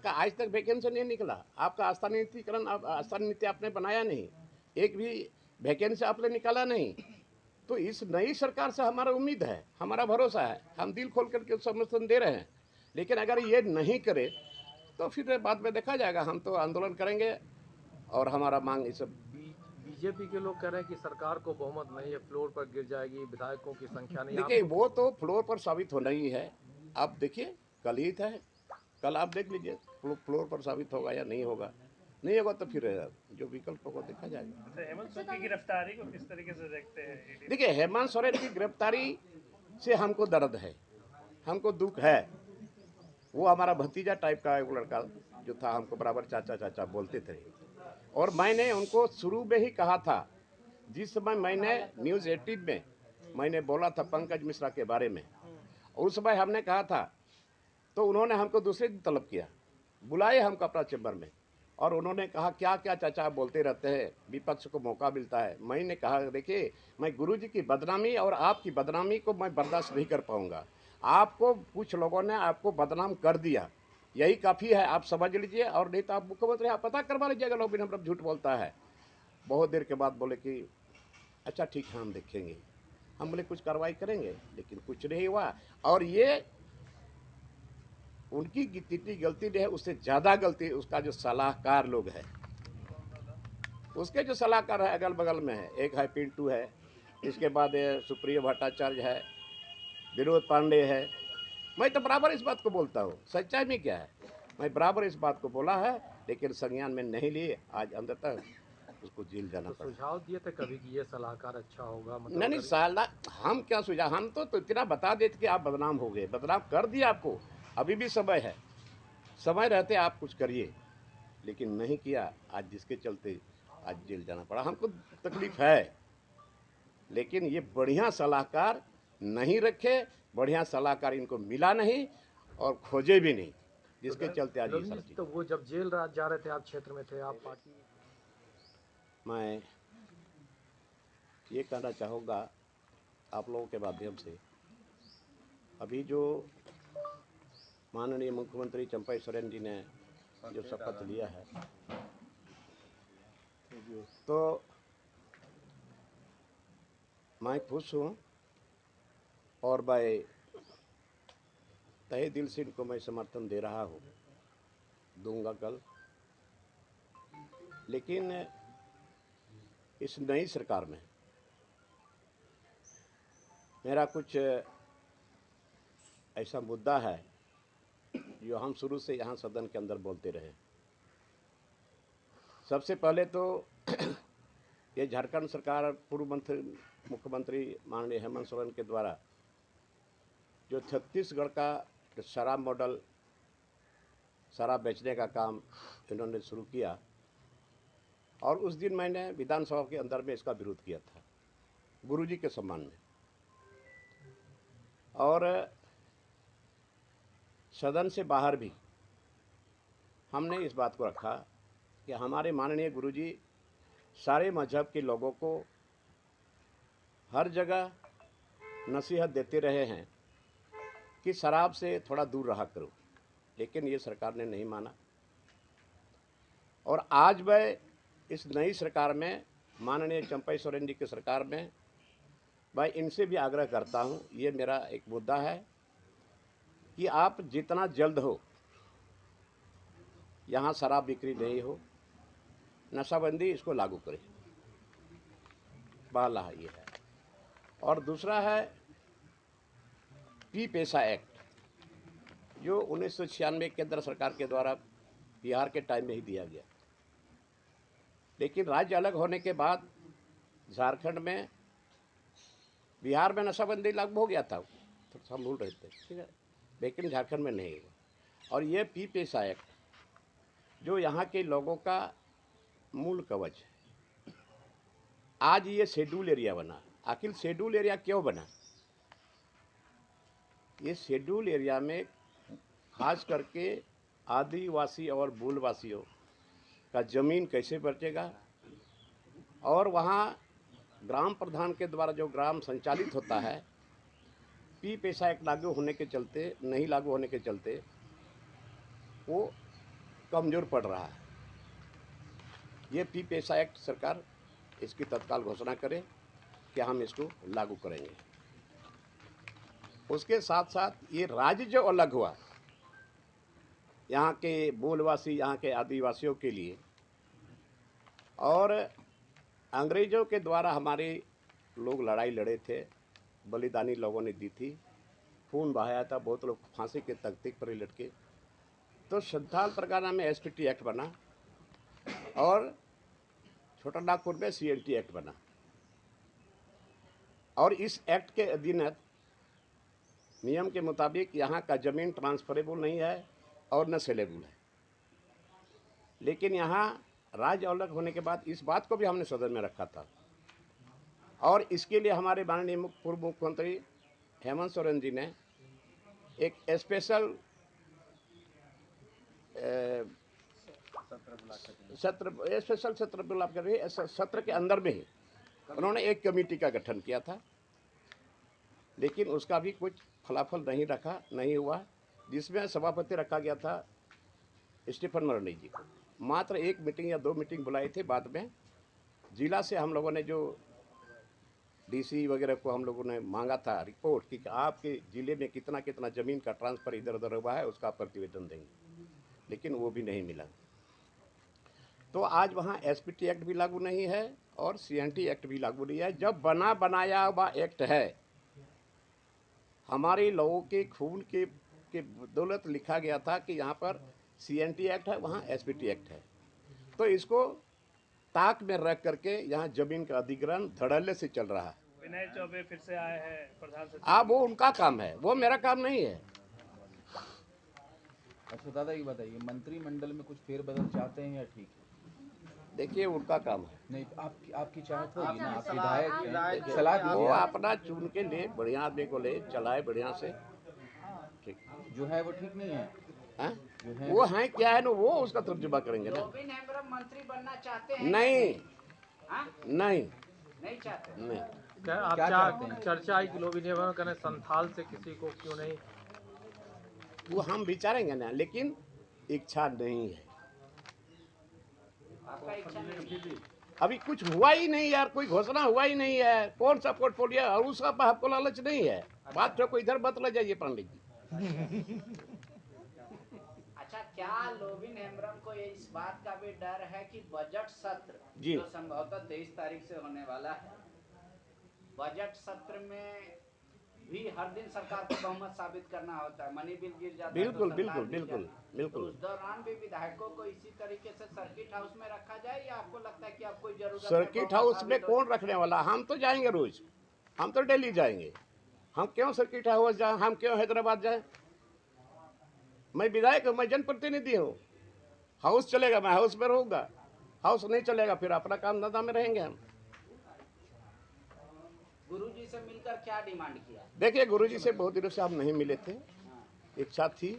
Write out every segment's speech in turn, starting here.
का आज तक वैकेंसी नहीं निकला। आपका स्थानीयकरण, स्थानीय नीति आपने बनाया नहीं, एक भी वैकेंसी आपने निकाला नहीं। तो इस नई सरकार से हमारा उम्मीद है, हमारा भरोसा है, हम दिल खोल करके समर्थन दे रहे हैं। लेकिन अगर ये नहीं करे तो फिर बाद में देखा जाएगा। हम तो आंदोलन करेंगे और हमारा मांग इस बीजेपी के लोग कह रहे हैं कि सरकार को बहुमत नहीं है, फ्लोर पर गिर जाएगी, विधायकों की संख्या नहीं। देखिए, वो तो फ्लोर पर साबित होना ही है। आप देखिए, कल ही था, कल आप देख लीजिए फ्लोर पर साबित होगा या नहीं होगा। नहीं होगा तो फिर जो विकल्प होगा देखा जाएगा। हेमंत सोरेन की गिरफ्तारी को किस तरीके से देखते हैं? देखिए, हेमंत सोरेन की गिरफ्तारी से हमको दर्द है, हमको दुख है। वो हमारा भतीजा टाइप का एक लड़का जो था, हमको बराबर चाचा चाचा बोलते थे। और मैंने उनको शुरू में ही कहा था, जिस समय मैंने न्यूज़ 18 में मैंने बोला था पंकज मिश्रा के बारे में, उस समय हमने कहा था, तो उन्होंने हमको दूसरे दिन तलब किया, बुलाए हमको अपना चैम्बर में, और उन्होंने कहा क्या क्या चाचा आप बोलते रहते हैं, विपक्ष को मौका मिलता है। मैंने कहा देखिए, मैं गुरुजी की बदनामी और आपकी बदनामी को मैं बर्दाश्त नहीं कर पाऊंगा। आपको कुछ लोगों ने आपको बदनाम कर दिया, यही काफ़ी है, आप समझ लीजिए। और नहीं तो आप मुख्यमंत्री, आप पता करवा लीजिएगा लोग भी झूठ बोलता है। बहुत देर के बाद बोले कि अच्छा ठीक है, हम देखेंगे। हम बोले कुछ कार्रवाई करेंगे, लेकिन कुछ नहीं हुआ। और ये उनकी जितनी गलती नहीं है, उससे ज़्यादा गलती उसका जो सलाहकार लोग है, उसके जो सलाहकार है अगल बगल में है। एक है पिंटू है, इसके बाद सुप्रिय भट्टाचार्य है, विनोद पांडे है। मैं तो बराबर इस बात को बोलता हूँ, सच्चाई में क्या है, मैं बराबर इस बात को बोला है, लेकिन संज्ञान में नहीं लिए। आज अंदर तक उसको जेल जाना तो पड़ा। सुझाव दिए थे कभी कि ये सलाहकार अच्छा होगा, नहीं नहीं, साला हम क्या सुझाव, हम तो इतना बता देते कि आप बदनाम हो गए, बदनाम कर दिया आपको। अभी भी समय है, समय रहते आप कुछ करिए, लेकिन नहीं किया। आज जिसके चलते आज जेल जाना पड़ा, हमको तकलीफ है। लेकिन ये बढ़िया सलाहकार नहीं रखे, बढ़िया सलाहकार इनको मिला नहीं और खोजे भी नहीं, जिसके चलते आज ये सारी तो वो जब जेल जा रहे थे, आप क्षेत्र में थे, आप पार्टी। मैं ये कहना चाहूँगा आप लोगों के माध्यम से, अभी जो माननीय मुख्यमंत्री चंपई सोरेन जी ने जो शपथ लिया है, तो मैं खुश हूँ और मैं तहे दिल से इनको मैं समर्थन दे रहा हूँ, दूंगा कल। लेकिन इस नई सरकार में मेरा कुछ ऐसा मुद्दा है जो हम शुरू से यहाँ सदन के अंदर बोलते रहे। सबसे पहले तो ये झारखंड सरकार, पूर्व मुख्यमंत्री माननीय हेमंत सोरेन के द्वारा जो छत्तीसगढ़ का शराब मॉडल, शराब बेचने का काम इन्होंने शुरू किया, और उस दिन मैंने विधानसभा के अंदर में इसका विरोध किया था गुरुजी के सम्मान में। और सदन से बाहर भी हमने इस बात को रखा कि हमारे माननीय गुरुजी सारे मजहब के लोगों को हर जगह नसीहत देते रहे हैं कि शराब से थोड़ा दूर रहा करो, लेकिन ये सरकार ने नहीं माना। और आज मैं इस नई सरकार में, माननीय चंपई सोरेन जी की सरकार में, मैं इनसे भी आग्रह करता हूँ, ये मेरा एक मुद्दा है कि आप जितना जल्द हो यहाँ शराब बिक्री नहीं हो, नशाबंदी इसको लागू करें। पहला ये है। और दूसरा है पी पैसा एक्ट, जो 1996 केंद्र सरकार के द्वारा बिहार के टाइम में ही दिया गया, लेकिन राज्य अलग होने के बाद झारखंड में, बिहार में नशाबंदी लागू हो गया था, तो हम भूल रहे थे, ठीक है, लेकिन झारखंड में नहीं हुआ। और ये पी पैसा एक्ट जो यहाँ के लोगों का मूल कवच है, आज ये शेड्यूल एरिया बना। आखिर शेड्यूल एरिया क्यों बना? ये शेड्यूल एरिया में खास करके आदिवासी और मूलवासियों का ज़मीन कैसे बचेगा, और वहाँ ग्राम प्रधान के द्वारा जो ग्राम संचालित होता है, पी पैसा एक्ट लागू होने के चलते, नहीं लागू होने के चलते, वो कमज़ोर पड़ रहा है। ये पी पैसा एक्ट सरकार इसकी तत्काल घोषणा करे कि हम इसको लागू करेंगे। उसके साथ साथ ये राज्य जो अलग हुआ यहाँ के मूलवासी, यहाँ के आदिवासियों के लिए, और अंग्रेज़ों के द्वारा हमारे लोग लड़ाई लड़े थे, बलिदानी लोगों ने दी थी, खून बहाया था, बहुत लोग फांसी के तख्ते पर ही लटके। तो संथाल परगना में एसपीटी एक्ट बना और छोटा नागपुर में सीएलटी एक्ट बना, और इस एक्ट के अधीन नियम के मुताबिक यहाँ का ज़मीन ट्रांसफरेबल नहीं है और न सेलेबल है। लेकिन यहाँ राज्य अलग होने के बाद इस बात को भी हमने सदन में रखा था, और इसके लिए हमारे माननीय पूर्व मुख्यमंत्री हेमंत सोरेन जी ने एक स्पेशल सत्र बुला कर रही सत्र के अंदर में ही उन्होंने एक कमेटी का गठन किया था, लेकिन उसका भी कुछ फलाफल नहीं हुआ, जिसमें सभापति रखा गया था स्टीफन मरनी जी को। मात्र 1 मीटिंग या 2 मीटिंग बुलाई थी। बाद में जिला से हम लोगों ने जो डीसी वगैरह को हम लोगों ने मांगा था रिपोर्ट कि आपके ज़िले में कितना कितना ज़मीन का ट्रांसफ़र इधर उधर हुआ है, उसका प्रतिवेदन देंगे, लेकिन वो भी नहीं मिला। तो आज वहाँ एसपीटी एक्ट भी लागू नहीं है और सीएनटी एक्ट भी लागू नहीं है। जब बना बनाया हुआ एक्ट है, हमारे लोगों के खून के बदौलत लिखा गया था कि यहाँ पर सीएनटी एक्ट है, वहाँ एसपीटी एक्ट है, तो इसको ताक में रख करके यहाँ जमीन का अधिग्रहण धड़ल्ले से चल रहा है। विनय चौबे फिर से आए हैं प्रधान सचिव। आप वो उनका काम है, वो मेरा काम नहीं है। अच्छा दादा ये बताइए, मंत्रिमंडल में कुछ फेरबदल चाहते हैं या ठीक है? देखिए उनका काम है। नहीं, आपकी चाहत होगी ना, आप विधायक हैं, सलाह वो दीजिए। अपना चुन के ले, बढ़िया आदमी को ले, चलाए बढ़िया से। ठीक जो है वो ठीक नहीं है, है? जो है वो है क्या है ना, वो उसका तर्जुमा करेंगे ना। लोबिन हेम्ब्रम मंत्री बनना चाहते हैं? नहीं हाँ? नहीं नहीं चाहते। नहीं, क्या आप क्या चाहते हैं? चर्चा आई कि लोबिन हेम्ब्रम कहने संथाल से किसी को क्यों नहीं? वो हम विचारेंगे ना, लेकिन इच्छा नहीं है। आपका इच्छा नहीं? अभी कुछ हुआ ही नहीं यार, कोई घोषणा हुआ ही नहीं है। कौन सा पोर्टफोलियो और उसका आपको लालच नहीं है। बात को इधर मत ले जाइए पंडित जी। अच्छा, क्या लोबिन हेम्ब्रम को ये इस बात का भी डर है कि बजट सत्र जी। जो संभवतः 23 तारीख से होने वाला है, बजट सत्र में भी हर दिन सरकार को बहुमत साबित करना होता है, मनी बिल गिर जाता है बिल्कुल तो बिल्कुल सरकार गिर बिल्कुल जाती है। बिल्कुल। तो उस दौरान भी विधायकों को इसी तरीके से सर्किट हाउस में रखा जाए, या आपको लगता है कि अब कोई जरूरत है सर्किट बहुमत हाउस में साबित हो? कौन रखने वाला? हम तो जाएंगे रोज, हम तो दिल्ली जाएंगे। हम क्यों सर्किट हाउस जाए? हम क्यों हैदराबाद जाए? मैं विधायक हूँ, मैं जनप्रतिनिधि हूँ। हाउस चलेगा मैं हाउस में रहूँगा, हाउस नहीं चलेगा फिर अपना काम धंधा में रहेंगे हम। गुरुजी से मिलकर क्या डिमांड किया? देखिए गुरुजी से बहुत दिनों से हम नहीं मिले थे, हाँ। इच्छा थी,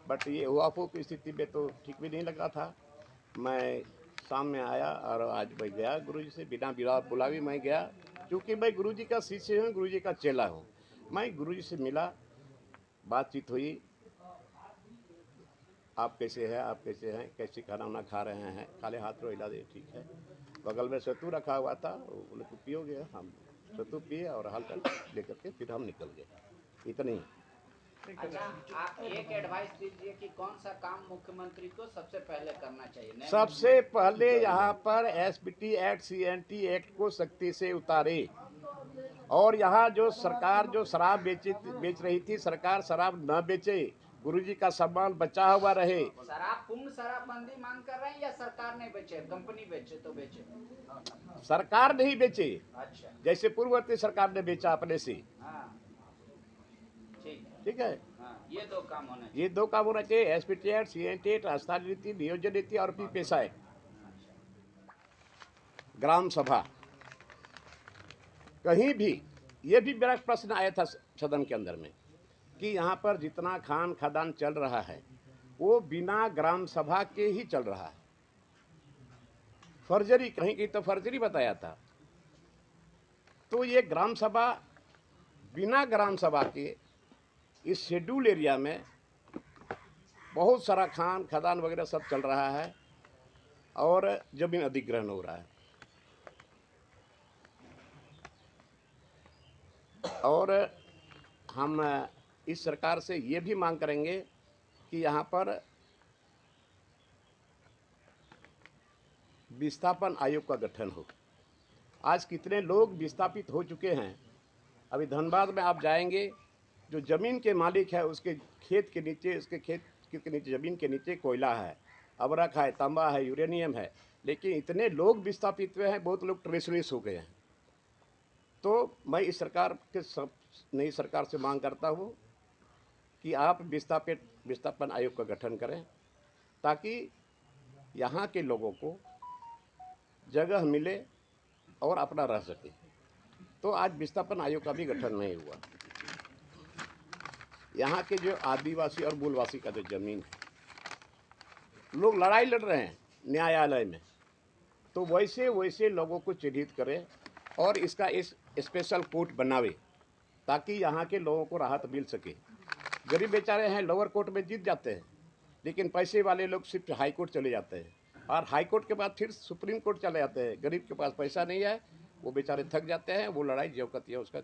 बट ये हुआफो की स्थिति में तो ठीक भी नहीं लगा था। मैं शाम में आया और आज मैं गया गुरुजी से, बिना बुलावे मैं गया, क्योंकि मैं गुरुजी का शिष्य हूँ, गुरुजी का चेला हूँ। मैं गुरुजी से मिला, बातचीत हुई, आप कैसे हैं, आप कैसे हैं, कैसे खाना वाना खा रहे हैं, काले हाथ रो, इलाज ठीक है। बगल में सत्तू रखा हुआ था, बोले तो पियोगे? हम सत्तू पिए और हालचाल लेकर के फिर हम निकल गए। इतनी। अच्छा, आप एक एडवाइस दीजिए कि कौन सा काम मुख्यमंत्री को सबसे पहले करना चाहिए? नए सबसे पहले यहाँ पर एसपीटी एक्ट, सीएनटी एक्ट को सख्ती से उतारे, और यहाँ जो सरकार जो शराब बेच रही थी, सरकार शराब न बेचे, गुरुजी का सम्मान बचा हुआ रहे। शराब पूर्ण शराबबंदी मांग कर रहे हैं, या सरकार नहीं बेचे, कंपनी बेचे तो बेचे? सरकार नहीं बेचे, अच्छा, जैसे पूर्ववर्ती सरकार ने बेचा अपने से। हाँ, ठीक है, ठीक है, हाँ, ये दो काम होने चाहिए। ये दो काम होना चाहिए, एसपीटी एक्ट, सीएनटी एक्ट, स्थानीय नीति, नियोजन नीति और पी पैसा एक्ट। ग्राम सभा कहीं भी, ये भी मेरा प्रश्न आया था सदन के अंदर में कि यहाँ पर जितना खान खदान चल रहा है वो बिना ग्राम सभा के ही चल रहा है। फर्जरी, कहीं कहीं तो फर्जरी बताया था। तो ये ग्राम सभा, बिना ग्राम सभा के इस शेड्यूल एरिया में बहुत सारा खदान वगैरह सब चल रहा है और जमीन अधिग्रहण हो रहा है। और हम इस सरकार से ये भी मांग करेंगे कि यहाँ पर विस्थापन आयोग का गठन हो। आज कितने लोग विस्थापित हो चुके हैं। अभी धनबाद में आप जाएंगे, जो ज़मीन के मालिक है उसके खेत के नीचे, उसके खेत के नीचे, ज़मीन के नीचे कोयला है, अबरख है, तांबा है, यूरेनियम है, लेकिन इतने लोग विस्थापित हुए हैं, बहुत लोग ट्रेसलेस हो गए हैं। तो मैं इस सरकार के नई सरकार से मांग करता हूँ कि आप विस्थापन आयोग का गठन करें ताकि यहाँ के लोगों को जगह मिले और अपना रह सके। तो आज विस्थापन आयोग का भी गठन नहीं हुआ। यहाँ के जो आदिवासी और मूलवासी का जो जमीन है, लोग लड़ाई लड़ रहे हैं न्यायालय में, तो वैसे वैसे लोगों को चिन्हित करें और इसका इस स्पेशल कोर्ट बनावे ताकि यहाँ के लोगों को राहत मिल सके। गरीब बेचारे हैं, लोअर कोर्ट में जीत जाते हैं, लेकिन पैसे वाले लोग सिर्फ हाई कोर्ट चले जाते हैं और हाई कोर्ट के बाद फिर सुप्रीम कोर्ट चले जाते हैं। गरीब के पास पैसा नहीं है, वो बेचारे थक जाते हैं, वो लड़ाई जो करती है उसका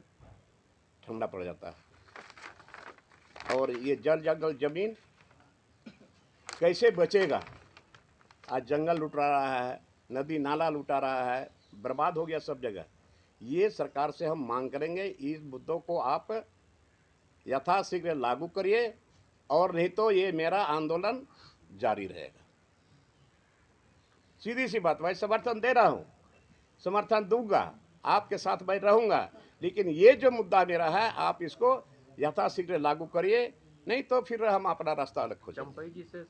ठंडा पड़ जाता है। और ये जल जंगल जमीन कैसे बचेगा? आज जंगल लुट रहा है, नदी नाला लुटा रहा है, बर्बाद हो गया सब जगह। ये सरकार से हम मांग करेंगे, इस मुद्दों को आप यथाशीघ्र लागू करिए और नहीं तो ये मेरा आंदोलन जारी रहेगा। सीधी सी बात, मैं समर्थन दे रहा हूँ, समर्थन दूंगा, आपके साथ मैं रहूँगा, लेकिन ये जो मुद्दा मेरा है आप इसको यथाशीघ्र लागू करिए, नहीं तो फिर हम अपना रास्ता अलग खोजेंगे। चंपई जी से